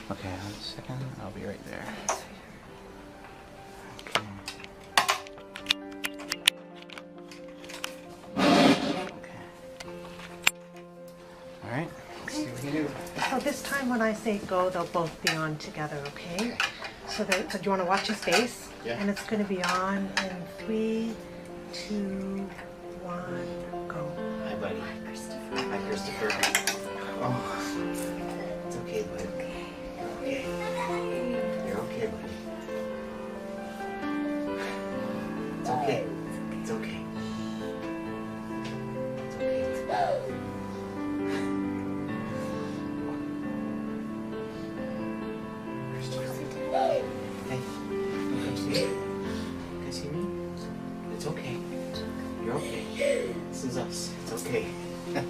Okay, 1 second. I'll be right there. Okay. Okay. All right. Let's see what we can do. So this time when I say go, they'll both be on together, okay? So do you want to watch his face? Yeah. And it's going to be on in 3, 2, 1, go. Hi, buddy. Hi, Christopher. Hi, Christopher. Oh, it's okay, buddy. You're okay. You're okay, buddy. It's okay. It's okay. It's okay. Hey, come see me. Can you see me? It's okay. You're okay. This is us. It's okay. I'll